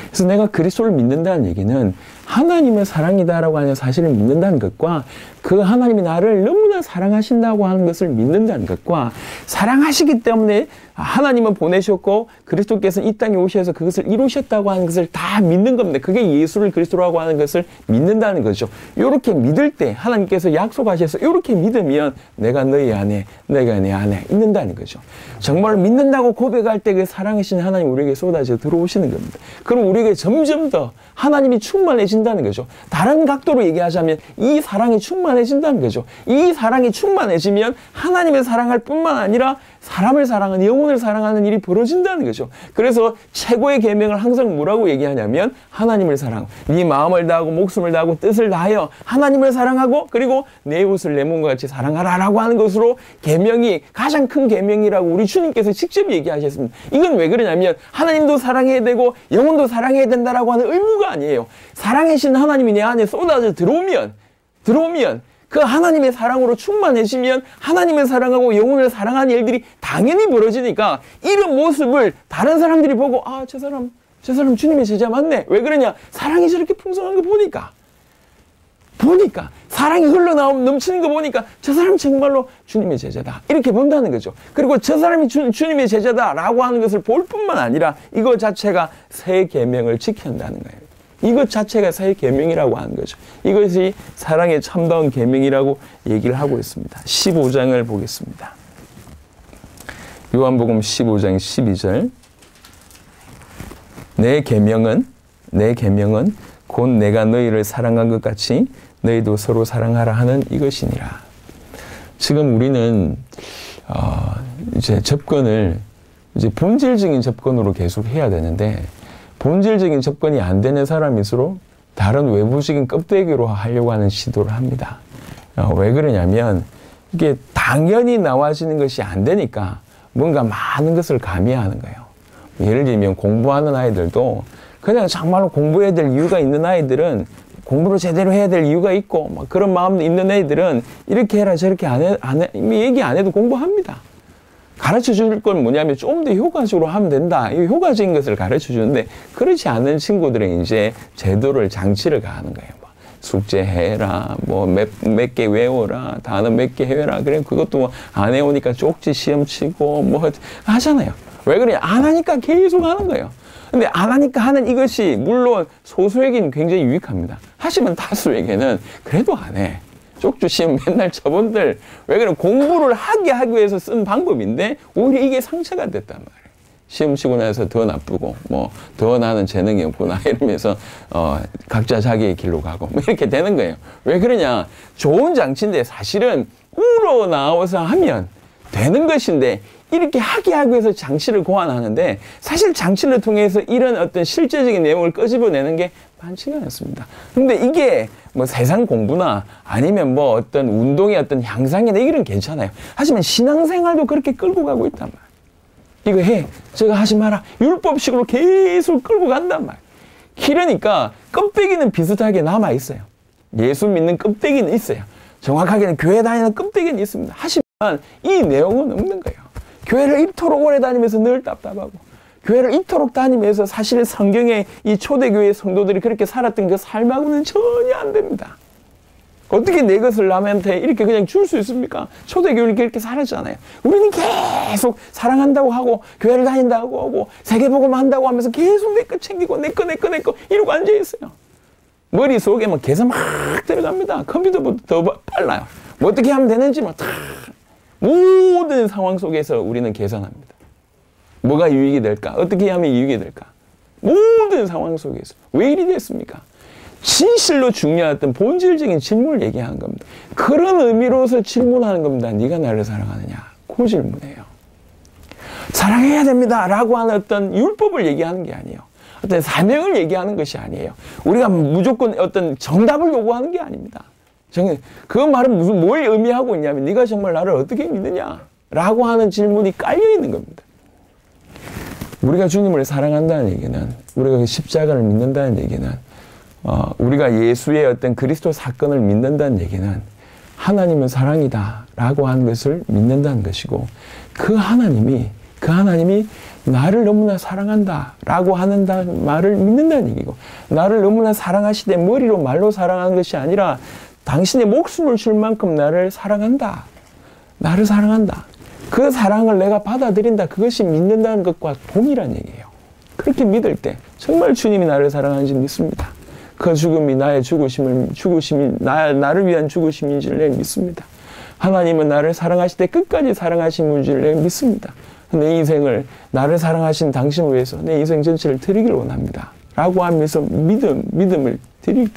그래서 내가 그리스도를 믿는다는 얘기는 하나님의 사랑이다라고 하는 사실을 믿는다는 것과 그 하나님이 나를 너무나 사랑하신다고 하는 것을 믿는다는 것과 사랑하시기 때문에 하나님은 보내셨고 그리스도께서는 이 땅에 오셔서 그것을 이루셨다고 하는 것을 다 믿는 겁니다. 그게 예수를 그리스도라고 하는 것을 믿는다는 거죠. 이렇게 믿을 때 하나님께서 약속하셔서 이렇게 믿으면 내가 너희 안에, 너희가 내 안에 있는다는 거죠. 정말 믿는다고 고백할 때 그 사랑하신 하나님 우리에게 쏟아져 들어오시는 겁니다. 그럼 우리에게 점점 더 하나님이 충만해진다는 거죠. 다른 각도로 얘기하자면 이 사랑이 충만해진다는 거죠. 이 사랑이 충만해지면 하나님을 사랑할 뿐만 아니라 사람을 사랑하는, 영혼을 사랑하는 일이 벌어진다는 거죠. 그래서 최고의 계명을 항상 뭐라고 얘기하냐면 하나님을 사랑하고 네 마음을 다하고 목숨을 다하고 뜻을 다하여 하나님을 사랑하고 그리고 내 이웃을 내 몸과 같이 사랑하라라고 하는 것으로 계명이 가장 큰 계명이라고 우리 주님께서 직접 얘기하셨습니다. 이건 왜 그러냐면 하나님도 사랑해야 되고 영혼도 사랑해야 된다라고 하는 의무가 아니에요. 사랑하신 하나님이 내 안에 쏟아져 들어오면 그 하나님의 사랑으로 충만해지면 하나님을 사랑하고 영혼을 사랑하는 일들이 당연히 벌어지니까 이런 모습을 다른 사람들이 보고 저 사람 주님의 제자 맞네. 왜 그러냐? 사랑이 저렇게 풍성한 거 보니까 사랑이 넘치는 거 보니까 저 사람 정말로 주님의 제자다. 이렇게 본다는 거죠. 그리고 저 사람이 주님의 제자다라고 하는 것을 볼 뿐만 아니라 이것 자체가 새 계명을 지킨다는 거예요. 이것 자체가 새 계명이라고 하는 거죠. 이것이 사랑의 참다운 계명이라고 얘기를 하고 있습니다. 15장을 보겠습니다. 요한복음 15장 12절 내 계명은 곧 내가 너희를 사랑한 것 같이 너희도 서로 사랑하라 하는 이것이니라. 지금 우리는 이제 접근을 이제 본질적인 접근으로 계속 해야 되는데, 본질적인 접근이 안 되는 사람일수록 다른 외부적인 껍데기로 하려고 하는 시도를 합니다. 왜 그러냐면 이게 당연히 나와지는 것이 안 되니까 뭔가 많은 것을 가미하는 거예요. 예를 들면 공부하는 아이들도 그냥 정말로 공부해야 될 이유가 있는 아이들은 공부를 제대로 해야 될 이유가 있고, 막 그런 마음 있는 애들은 이렇게 해라 저렇게 안 해, 이미 얘기 안 해도 공부합니다. 가르쳐 줄 건 뭐냐면 좀 더 효과적으로 하면 된다. 이 효과적인 것을 가르쳐 주는데, 그렇지 않은 친구들은 이제 제도를 장치를 가하는 거예요. 뭐 숙제 해라, 뭐 몇 개 외워라, 단어 몇 개 해라. 그래 그것도 뭐 안 해오니까 쪽지 시험 치고 뭐 하잖아요. 왜 그래? 안 하니까 계속 하는 거예요. 근데 안 하니까 하는 이것이 물론 소수에게는 굉장히 유익합니다. 하지만 다수에게는 그래도 안 해. 쪽지 시험 맨날 저분들 왜 그래? 공부를 하게 하기 위해서 쓴 방법인데 오히려 이게 상처가 됐단 말이에요. 시험 치고 나서 더 나쁘고 뭐 더 나는 재능이 없구나 이러면서 각자 자기의 길로 가고 뭐 이렇게 되는 거예요. 왜 그러냐? 좋은 장치인데 사실은 우러나와서 하면 되는 것인데, 이렇게 하게 하기 위해서 장치를 고안하는데 사실 장치를 통해서 이런 어떤 실제적인 내용을 끄집어내는 게 많지가 않습니다. 근데 이게 뭐 세상 공부나 아니면 뭐 어떤 운동의 어떤 향상이나 이런 괜찮아요. 하지만 신앙생활도 그렇게 끌고 가고 있단 말이에요. 이거 해, 저거 하지 마라. 율법식으로 계속 끌고 간단 말이에요. 그러니까 껍데기는 비슷하게 남아 있어요. 예수 믿는 껍데기는 있어요. 정확하게는 교회 다니는 껍데기는 있습니다. 하지만 이 내용은 없는 거예요. 교회를 이토록 오래 다니면서 늘 답답하고, 교회를 이토록 다니면서 사실 성경에 이 초대교회 성도들이 그렇게 살았던 그 삶하고는 전혀 안 됩니다. 어떻게 내 것을 남한테 이렇게 그냥 줄 수 있습니까? 초대교회를 그렇게 살았잖아요. 우리는 계속 사랑한다고 하고, 교회를 다닌다고 하고, 세계복음 한다고 하면서 계속 내 거 챙기고, 내 거 이러고 앉아있어요. 머릿속에 막 계산 막 들어갑니다. 컴퓨터보다 더 빨라요. 뭐 어떻게 하면 되는지 막 다. 모든 상황 속에서 우리는 계산합니다. 뭐가 유익이 될까? 어떻게 하면 유익이 될까? 모든 상황 속에서. 왜 이리 됐습니까? 진실로 중요한 어떤 본질적인 질문을 얘기하는 겁니다. 그런 의미로서 질문하는 겁니다. 네가 나를 사랑하느냐? 그 질문이에요. 사랑해야 됩니다 라고 하는 어떤 율법을 얘기하는 게 아니에요. 어떤 사명을 얘기하는 것이 아니에요. 우리가 무조건 어떤 정답을 요구하는 게 아닙니다. 그 말은 뭘 의미하고 있냐면 네가 정말 나를 어떻게 믿느냐? 라고 하는 질문이 깔려 있는 겁니다. 우리가 주님을 사랑한다는 얘기는, 우리가 십자가를 믿는다는 얘기는, 우리가 예수의 어떤 그리스도 사건을 믿는다는 얘기는 하나님은 사랑이다 라고 하는 것을 믿는다는 것이고, 그 하나님이 나를 너무나 사랑한다 라고 하는 말을 믿는다는 얘기고, 나를 너무나 사랑하시되 머리로 말로 사랑하는 것이 아니라 당신의 목숨을 줄 만큼 나를 사랑한다. 나를 사랑한다. 그 사랑을 내가 받아들인다. 그것이 믿는다는 것과 동일한 얘기예요. 그렇게 믿을 때 정말 주님이 나를 사랑하는지 믿습니다. 그 죽음이 나의 죽으심이 나를 위한 죽으심인 줄 내가 믿습니다. 하나님은 나를 사랑하실 때 끝까지 사랑하신 줄 내가 믿습니다. 내 인생을 나를 사랑하신 당신을 위해서 내 인생 전체를 드리기를 원합니다. 라고 하면서 믿음을 드릴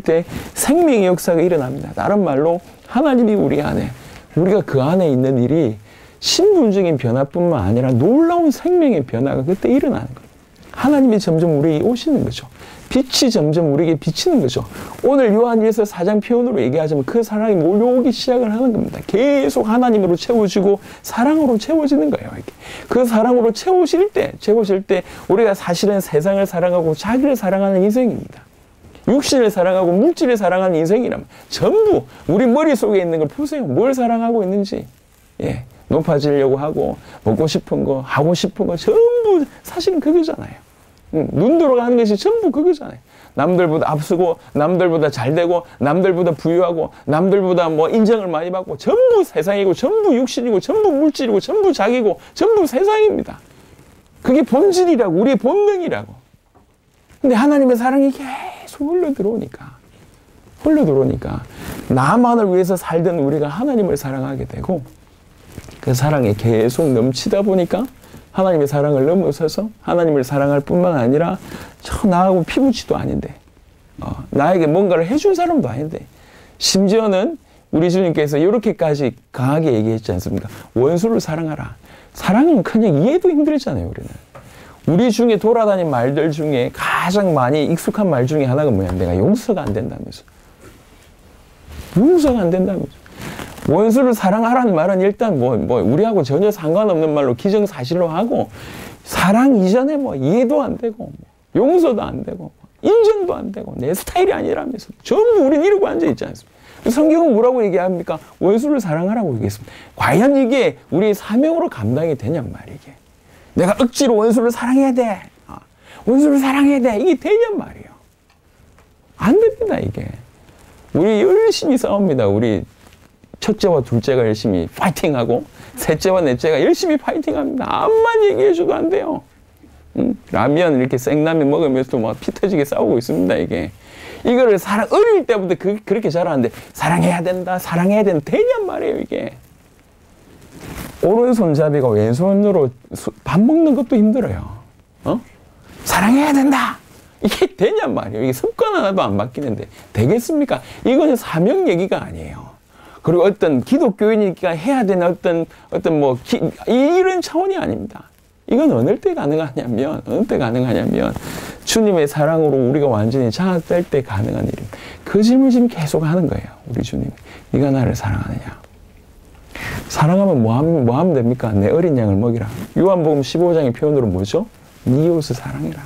때 생명의 역사가 일어납니다. 다른 말로 하나님이 우리 안에, 우리가 그 안에 있는 일이 신분적인 변화뿐만 아니라 놀라운 생명의 변화가 그때 일어나는 거예요. 하나님이 점점 우리에게 오시는 거죠. 빛이 점점 우리에게 비치는 거죠. 오늘 요한일서 4장 표현으로 얘기하자면 그 사랑이 몰려오기 시작을 하는 겁니다. 계속 하나님으로 채워지고 사랑으로 채워지는 거예요. 이렇게. 그 사랑으로 채워질 때 우리가 사실은 세상을 사랑하고 자기를 사랑하는 인생입니다. 육신을 사랑하고 물질을 사랑하는 인생이라면 전부 우리 머릿속에 있는 걸 보세요. 뭘 사랑하고 있는지. 예, 높아지려고 하고 먹고 싶은 거, 하고 싶은 거 전부 사실은 그거잖아요. 눈 돌아가는 것이 전부 그거잖아요. 남들보다 앞서고, 남들보다 잘되고, 남들보다 부유하고, 남들보다 뭐 인정을 많이 받고, 전부 세상이고, 전부 육신이고, 전부 물질이고, 전부 자기고, 전부 세상입니다. 그게 본질이라고, 우리의 본능이라고. 근데 하나님의 사랑이 계속 흘러들어오니까 나만을 위해서 살던 우리가 하나님을 사랑하게 되고, 그 사랑이 계속 넘치다 보니까 하나님의 사랑을 넘어서서 하나님을 사랑할 뿐만 아니라 저 나하고 피부치도 아닌데 나에게 뭔가를 해준 사람도 아닌데 심지어는 우리 주님께서 이렇게까지 강하게 얘기했지 않습니까? 원수를 사랑하라. 사랑은 그냥 이해도 힘들잖아요. 우리는. 우리 중에 돌아다닌 말들 중에 가장 많이 익숙한 말 중에 하나가 뭐냐? 내가 용서가 안 된다면서. 용서가 안 된다면서. 원수를 사랑하라는 말은 일단 우리하고 전혀 상관없는 말로 기정사실로 하고 사랑 이전에 이해도 안 되고 용서도 안 되고 인정도 안 되고 내 스타일이 아니라면서 전부 우린 이러고 앉아있지 않습니까? 성경은 뭐라고 얘기합니까? 원수를 사랑하라고 얘기했습니다. 과연 이게 우리의 사명으로 감당이 되냔 말이게. 내가 억지로 원수를 사랑해야 돼. 원수를 사랑해야 돼. 이게 되냔 말이에요. 안 됩니다, 이게. 우리 열심히 싸웁니다. 우리 첫째와 둘째가 열심히 파이팅하고 셋째와 넷째가 열심히 파이팅합니다. 암만 얘기해줘도 안 돼요. 라면 이렇게 생라면 먹으면서도 막 피 터지게 싸우고 있습니다, 이게. 이거를 어릴 때부터 그렇게 자라는데 사랑해야 된다, 사랑해야 된다, 되냔 말이에요, 이게. 오른손잡이가 왼손으로 밥 먹는 것도 힘들어요. 사랑해야 된다! 이게 되냔 말이에요. 이게 습관 하나도 안 바뀌는데 되겠습니까? 이거는 사명 얘기가 아니에요. 그리고 어떤 기독교인이니까 해야 되는 이런 차원이 아닙니다. 이건 어느 때 가능하냐면 주님의 사랑으로 우리가 완전히 장악될 때 가능한 일입니다. 그 질문을 지금 계속 하는 거예요. 우리 주님이. 네가 나를 사랑하느냐? 사랑하면 뭐 하면 됩니까? 내 어린 양을 먹이라. 요한복음 15장의 표현으로 뭐죠? 네 이웃을 사랑해라.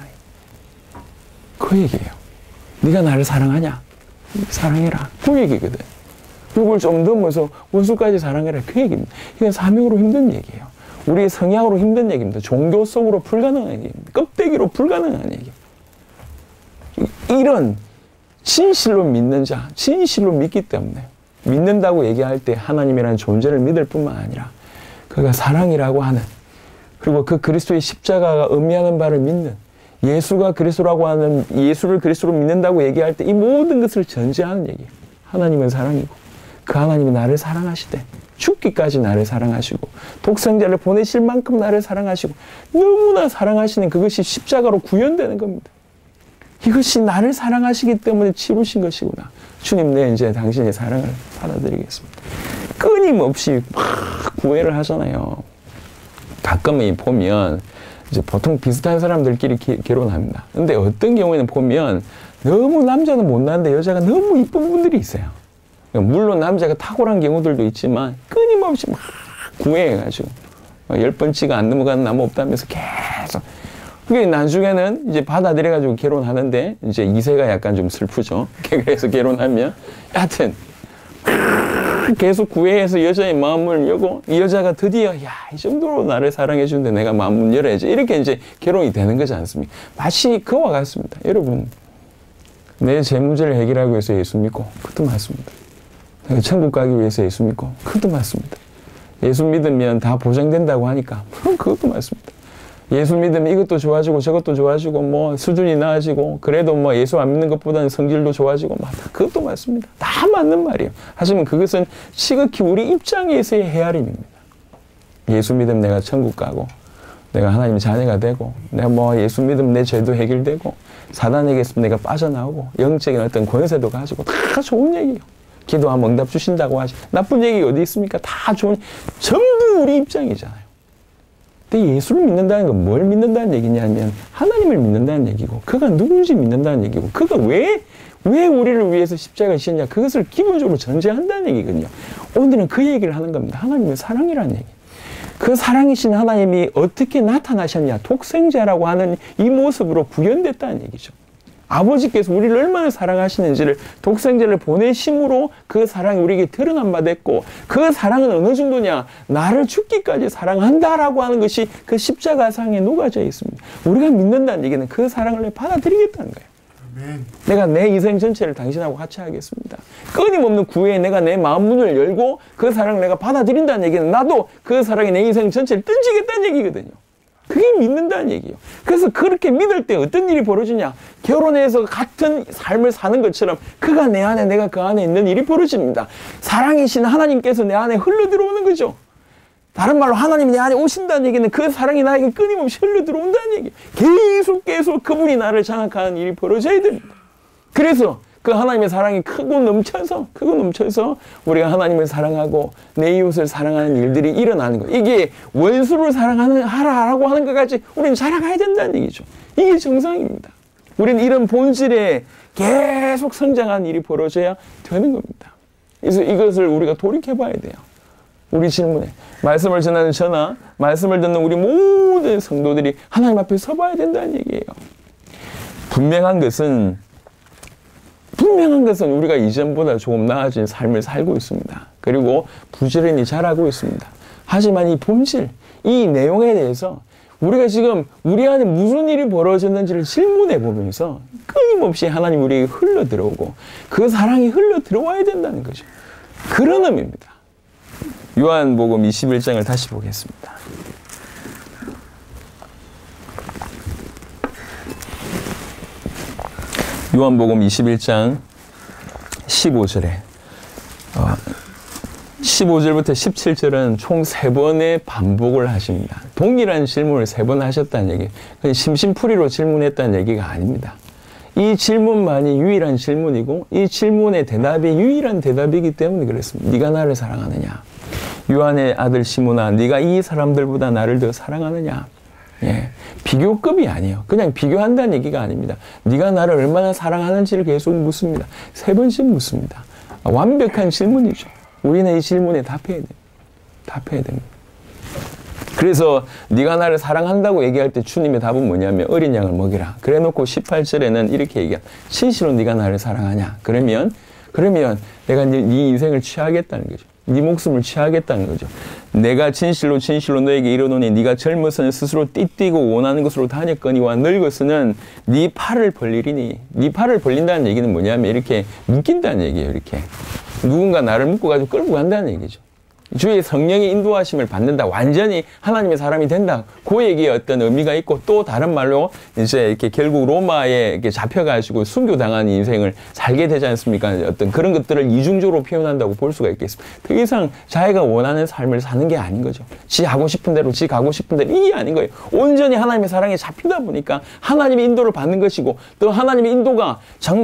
그 얘기예요. 네가 나를 사랑하냐? 사랑해라. 그 얘기거든. 이걸 좀 넘어서 원수까지 사랑해라. 그 얘기입니다. 이건 사명으로 힘든 얘기예요. 우리의 성향으로 힘든 얘기입니다. 종교성으로 불가능한 얘기입니다. 껍데기로 불가능한 얘기. 이런 진실로 믿는 자, 진실로 믿기 때문에 믿는다고 얘기할 때 하나님이라는 존재를 믿을 뿐만 아니라 그가 사랑이라고 하는, 그리고 그 그리스도의 십자가가 의미하는 바를 믿는, 예수가 그리스도라고 하는, 예수를 그리스도로 믿는다고 얘기할 때 이 모든 것을 전제하는 얘기예요. 하나님은 사랑이고 그 하나님이 나를 사랑하시되 죽기까지 나를 사랑하시고 독생자를 보내실 만큼 나를 사랑하시고 너무나 사랑하시는 그것이 십자가로 구현되는 겁니다. 이것이 나를 사랑하시기 때문에 치루신 것이구나. 주님, 내 이제 당신의 사랑을 받아들이겠습니다. 끊임없이 막 구애를 하잖아요. 가끔 보면 이제 보통 비슷한 사람들끼리 결혼합니다. 근데 어떤 경우에는 보면 너무 남자는 못나는데 여자가 너무 이쁜 분들이 있어요. 물론 남자가 탁월한 경우들도 있지만 끊임없이 막 구애해가지고 10번치가 안 넘어가는 나무 없다면서 계속. 그게 나중에는 이제 받아들여가지고 결혼하는데 이제 2세가 약간 좀 슬프죠. 그래서 결혼하면 하여튼 계속 구애해서 여자의 마음을 열고 이 여자가 드디어 이 정도로 나를 사랑해 주는데 내가 마음을 열어야지. 이렇게 이제 결혼이 되는 거지 않습니까? 마치 그와 같습니다. 여러분, 내 제 문제를 해결하기 위해서 예수 믿고 그것도 맞습니다. 내가 천국 가기 위해서 예수 믿고 그것도 맞습니다. 예수 믿으면 다 보장된다고 하니까 그럼 그것도 맞습니다. 예수 믿으면 이것도 좋아지고 저것도 좋아지고 수준이 나아지고 그래도 예수 안 믿는 것보다는 성질도 좋아지고 그것도 맞습니다. 다 맞는 말이에요. 하지만 그것은 시극히 우리 입장에서의 헤아림입니다. 예수 믿으면 내가 천국 가고 내가 하나님의 자녀가 되고 내가 예수 믿으면 내 죄도 해결되고 사단에게서 내가 빠져나오고 영적인 어떤 권세도 가지고 다 좋은 얘기예요. 기도하면 응답 주신다고 하시. 나쁜 얘기 어디 있습니까? 다 좋은, 전부 우리 입장이잖아요. 근데 예수를 믿는다는 건 뭘 믿는다는 얘기냐면 하나님을 믿는다는 얘기고 그가 누군지 믿는다는 얘기고 그가 왜 우리를 위해서 십자가를 지셨냐 그것을 기본적으로 전제한다는 얘기거든요. 오늘은 그 얘기를 하는 겁니다. 하나님의 사랑이라는 얘기. 그 사랑이신 하나님이 어떻게 나타나셨냐. 독생자라고 하는 이 모습으로 구현됐다는 얘기죠. 아버지께서 우리를 얼마나 사랑하시는지를 독생자를 보내심으로 그 사랑이 우리에게 드러난 바 됐고 그 사랑은 어느 정도냐. 나를 죽기까지 사랑한다라고 하는 것이 그 십자가상에 녹아져 있습니다. 우리가 믿는다는 얘기는 그 사랑을 받아들이겠다는 거예요. 아멘. 내가 내 인생 전체를 당신하고 같이 하겠습니다. 끊임없는 구애에 내가 내 마음 문을 열고 그 사랑을 내가 받아들인다는 얘기는 나도 그 사랑에 내 인생 전체를 던지겠다는 얘기거든요. 그게 믿는다는 얘기예요. 그래서 그렇게 믿을 때 어떤 일이 벌어지냐. 결혼해서 같은 삶을 사는 것처럼 그가 내 안에 내가 그 안에 있는 일이 벌어집니다. 사랑이신 하나님께서 내 안에 흘러들어오는 거죠. 다른 말로 하나님이 내 안에 오신다는 얘기는 그 사랑이 나에게 끊임없이 흘러들어온다는 얘기예요. 계속 그분이 나를 장악하는 일이 벌어져야 됩니다. 그래서 그 하나님의 사랑이 크고 넘쳐서 우리가 하나님을 사랑하고 내 이웃을 사랑하는 일들이 일어나는 거예요. 이게 원수를 하라고 하는 것까지 우리는 자라가야 된다는 얘기죠. 이게 정상입니다. 우리는 이런 본질에 계속 성장하는 일이 벌어져야 되는 겁니다. 그래서 이것을 우리가 돌이켜봐야 돼요. 우리 질문에 말씀을 전하는 저나 말씀을 듣는 우리 모든 성도들이 하나님 앞에 서봐야 된다는 얘기예요. 분명한 것은 우리가 이전보다 조금 나아진 삶을 살고 있습니다. 그리고 부지런히 잘하고 있습니다. 하지만 이 본질, 이 내용에 대해서 우리가 지금 우리 안에 무슨 일이 벌어졌는지를 질문해 보면서 끊임없이 하나님 우리에게 흘러 들어오고 그 사랑이 흘러 들어와야 된다는 거죠. 그런 의미입니다. 요한복음 21장을 다시 보겠습니다. 요한복음 21장 15절에 15절부터 17절은 총 3번의 반복을 하십니다. 동일한 질문을 3번 하셨다는 얘기. 심심풀이로 질문했다는 얘기가 아닙니다. 이 질문만이 유일한 질문이고 이 질문의 대답이 유일한 대답이기 때문에 그랬습니다. 네가 나를 사랑하느냐? 요한의 아들 시몬아, 네가 이 사람들보다 나를 더 사랑하느냐? 예, 비교급이 아니에요. 그냥 비교한다는 얘기가 아닙니다. 네가 나를 얼마나 사랑하는지를 계속 묻습니다. 3번씩 묻습니다. 완벽한 질문이죠. 우리는 이 질문에 답해야 됩니다. 답해야 됩니다. 그래서 네가 나를 사랑한다고 얘기할 때 주님의 답은 뭐냐면 어린 양을 먹이라. 그래놓고 18절에는 이렇게 얘기해요. 진실로 네가 나를 사랑하냐? 그러면 내가 네 인생을 취하겠다는 거죠. 네 목숨을 취하겠다는 거죠. 내가 진실로 너에게 이르노니 네가 젊어서는 스스로 띠뛰고 원하는 것으로 다녔거니와 늙어서는 네 팔을 벌리리니. 네 팔을 벌린다는 얘기는 뭐냐면 이렇게 묶인다는 얘기예요. 이렇게 누군가 나를 묶고 가지고 끌고 간다는 얘기죠. 주의 성령의 인도하심을 받는다. 완전히 하나님의 사람이 된다. 그 얘기에 어떤 의미가 있고 또 다른 말로 이제 이렇게 결국 로마에 이렇게 잡혀가지고 순교당한 인생을 살게 되지 않습니까? 어떤 그런 것들을 이중적으로 표현한다고 볼 수가 있겠습니다. 더 이상 자기가 원하는 삶을 사는 게 아닌 거죠. 지 하고 싶은 대로, 지 가고 싶은 대로 이게 아닌 거예요. 온전히 하나님의 사랑에 잡히다 보니까 하나님의 인도를 받는 것이고 또 하나님의 인도가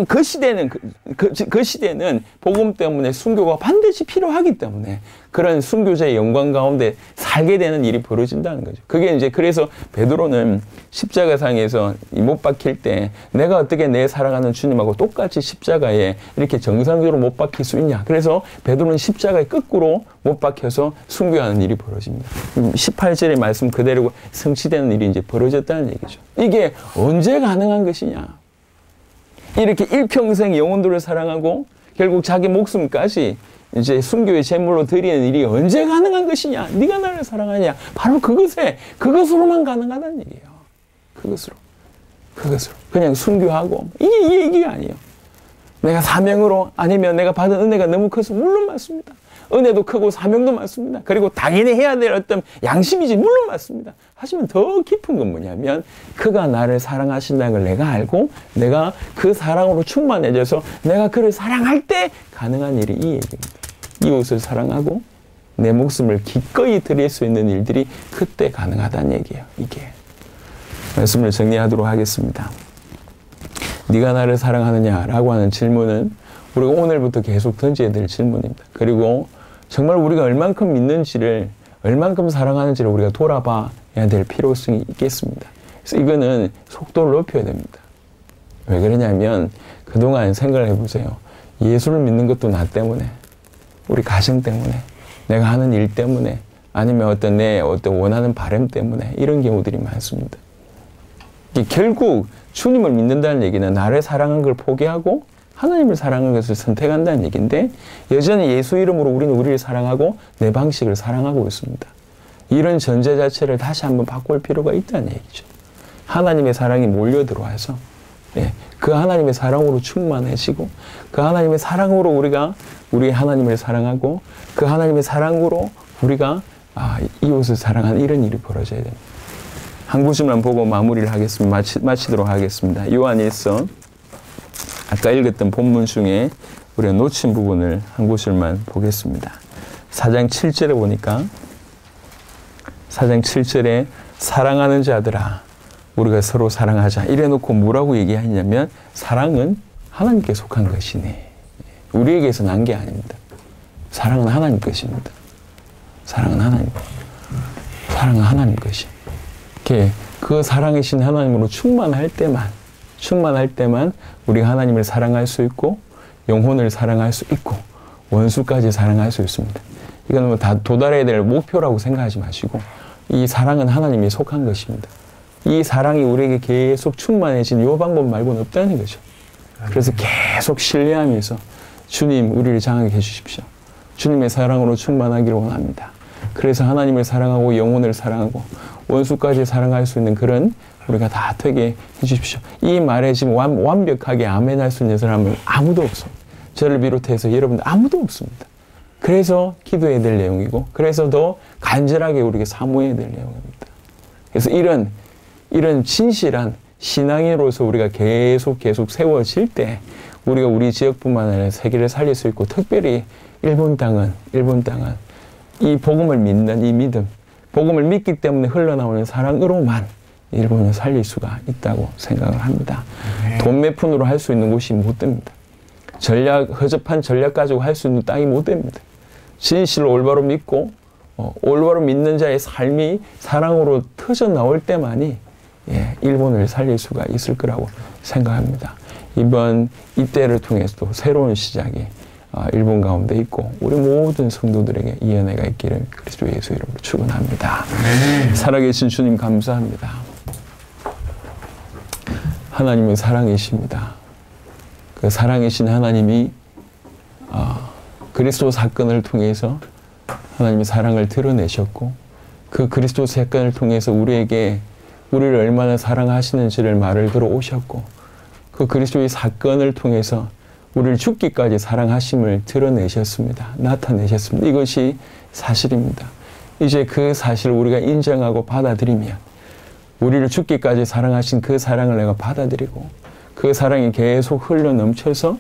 그 시대는 그 시대는 복음 때문에 순교가 반드시 필요하기 때문에 그런 순교자의 영광 가운데 살게 되는 일이 벌어진다는 거죠. 그게 이제 그래서 베드로는 십자가상에서 못 박힐 때 내가 어떻게 내 사랑하는 주님하고 똑같이 십자가에 이렇게 정상적으로 못 박힐 수 있냐. 그래서 베드로는 십자가에 거꾸로 못 박혀서 순교하는 일이 벌어집니다. 18절의 말씀 그대로 성취되는 일이 이제 벌어졌다는 얘기죠. 이게 언제 가능한 것이냐. 이렇게 일평생 영혼들을 사랑하고 결국 자기 목숨까지 이제 순교의 제물로 드리는 일이 언제 가능한 것이냐? 네가 나를 사랑하냐? 바로 그것으로만 가능하다는 얘기예요. 그것으로. 그냥 순교하고 이게 이 얘기가 아니에요. 내가 사명으로 아니면 내가 받은 은혜가 너무 커서 물론 맞습니다. 은혜도 크고 사명도 맞습니다. 그리고 당연히 해야 될 어떤 양심이지 물론 맞습니다. 하지만 더 깊은 건 뭐냐면 그가 나를 사랑하신다는 걸 내가 알고 내가 그 사랑으로 충만해져서 내가 그를 사랑할 때 가능한 일이 이 얘기입니다. 이웃을 사랑하고 내 목숨을 기꺼이 드릴 수 있는 일들이 그때 가능하다는 얘기예요. 이게. 말씀을 정리하도록 하겠습니다. 네가 나를 사랑하느냐라고 하는 질문은 우리가 오늘부터 계속 던져야 될 질문입니다. 그리고 정말 우리가 얼만큼 믿는지를 얼만큼 사랑하는지를 우리가 돌아봐야 될 필요성이 있겠습니다. 그래서 이거는 속도를 높여야 됩니다. 왜 그러냐면 그동안 생각을 해보세요. 예수를 믿는 것도 나 때문에 우리 가정 때문에 내가 하는 일 때문에 아니면 어떤 내 원하는 바람 때문에 이런 경우들이 많습니다. 결국 주님을 믿는다는 얘기는 나를 사랑한 걸 포기하고 하나님을 사랑하는 것을 선택한다는 얘기인데 여전히 예수 이름으로 우리는 우리를 사랑하고 내 방식을 사랑하고 있습니다. 이런 전제 자체를 다시 한번 바꿀 필요가 있다는 얘기죠. 하나님의 사랑이 몰려 들어와서 그 하나님의 사랑으로 충만해지고 그 하나님의 사랑으로 우리가 우리 하나님을 사랑하고 그 하나님의 사랑으로 우리가 이웃을 사랑하는 이런 일이 벌어져야 됩니다. 한 구절만 보고 마무리를 하겠습니다. 마치도록 하겠습니다. 요한일서 아까 읽었던 본문 중에 우리가 놓친 부분을 한 구절만 보겠습니다. 4장 7절에 보니까 4장 7절에 사랑하는 자들아 우리가 서로 사랑하자 이래놓고 뭐라고 얘기하냐면 사랑은 하나님께 속한 것이니 우리에게서 난 게 아닙니다. 사랑은 하나님 것입니다. 사랑은 하나님 것이. 그 사랑이신 하나님으로 충만할 때만 우리가 하나님을 사랑할 수 있고 영혼을 사랑할 수 있고 원수까지 사랑할 수 있습니다. 이건 뭐 다 도달해야 될 목표라고 생각하지 마시고 이 사랑은 하나님이 속한 것입니다. 이 사랑이 우리에게 계속 충만해진 이 방법 말고는 없다는 거죠. 그래서 계속 신뢰하면서 주님 우리를 장하게 해주십시오. 주님의 사랑으로 충만하기를 원합니다. 그래서 하나님을 사랑하고 영혼을 사랑하고 원수까지 사랑할 수 있는 그런 우리가 다 되게 해주십시오. 이 말에 지금 완벽하게 아멘할 수 있는 사람은 아무도 없습니다. 저를 비롯해서 여러분들 아무도 없습니다. 그래서 기도해야 될 내용이고 그래서 더 간절하게 우리가 사모해야 될 내용입니다. 그래서 이런 진실한 신앙인으로서 우리가 계속 세워질 때 우리가 우리 지역뿐만 아니라 세계를 살릴 수 있고 특별히 일본 땅은 이 복음을 믿는 이 믿음, 복음을 믿기 때문에 흘러나오는 사랑으로만 일본을 살릴 수가 있다고 생각을 합니다. 돈 몇 푼으로 할 수 있는 곳이 못 됩니다. 허접한 전략 가지고 할 수 있는 땅이 못 됩니다. 진실을 올바로 믿고 올바로 믿는 자의 삶이 사랑으로 터져 나올 때만이 일본을 살릴 수가 있을 거라고 생각합니다. 이때를 통해서도 새로운 시작이 일본 가운데 있고 우리 모든 성도들에게 이 은혜가 있기를 그리스도 예수 이름으로 축원합니다. 살아계신 주님 감사합니다. 하나님은 사랑이십니다. 그 사랑이신 하나님이 그리스도 사건을 통해서 하나님의 사랑을 드러내셨고 그 그리스도 사건을 통해서 우리를 얼마나 사랑하시는지를 말을 들어오셨고 그 그리스도의 사건을 통해서 우리를 죽기까지 사랑하심을 드러내셨습니다. 나타내셨습니다. 이것이 사실입니다. 이제 그 사실을 우리가 인정하고 받아들이면 우리를 죽기까지 사랑하신 그 사랑을 내가 받아들이고 그 사랑이 계속 흘러넘쳐서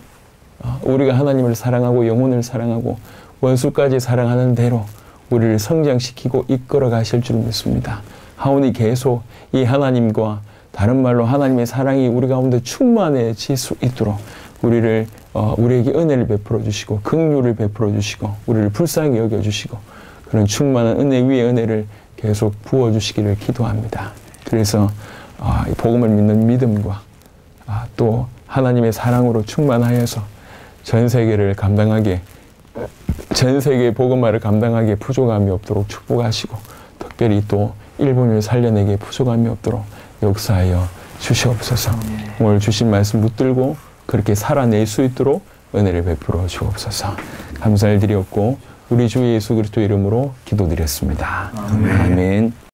우리가 하나님을 사랑하고 영혼을 사랑하고 원수까지 사랑하는 대로 우리를 성장시키고 이끌어 가실 줄 믿습니다. 하오니 계속 이 하나님과 다른 말로 하나님의 사랑이 우리 가운데 충만해질 수 있도록 우리에게 은혜를 베풀어 주시고 긍휼을 베풀어 주시고 우리를 불쌍히 여겨 주시고 그런 충만한 은혜 위에 은혜를 계속 부어 주시기를 기도합니다. 그래서 이 복음을 믿는 믿음과 또 하나님의 사랑으로 충만하여서 전 세계의 복음화를 감당하기에 부족함이 없도록 축복하시고 특별히 또 일본을 살려내기에 부족함이 없도록 역사하여 주시옵소서. 오늘 주신 말씀 붙들고 그렇게 살아낼 수 있도록 은혜를 베풀어 주옵소서. 감사를 드렸고 우리 주 예수 그리스도 이름으로 기도드렸습니다. 아멘.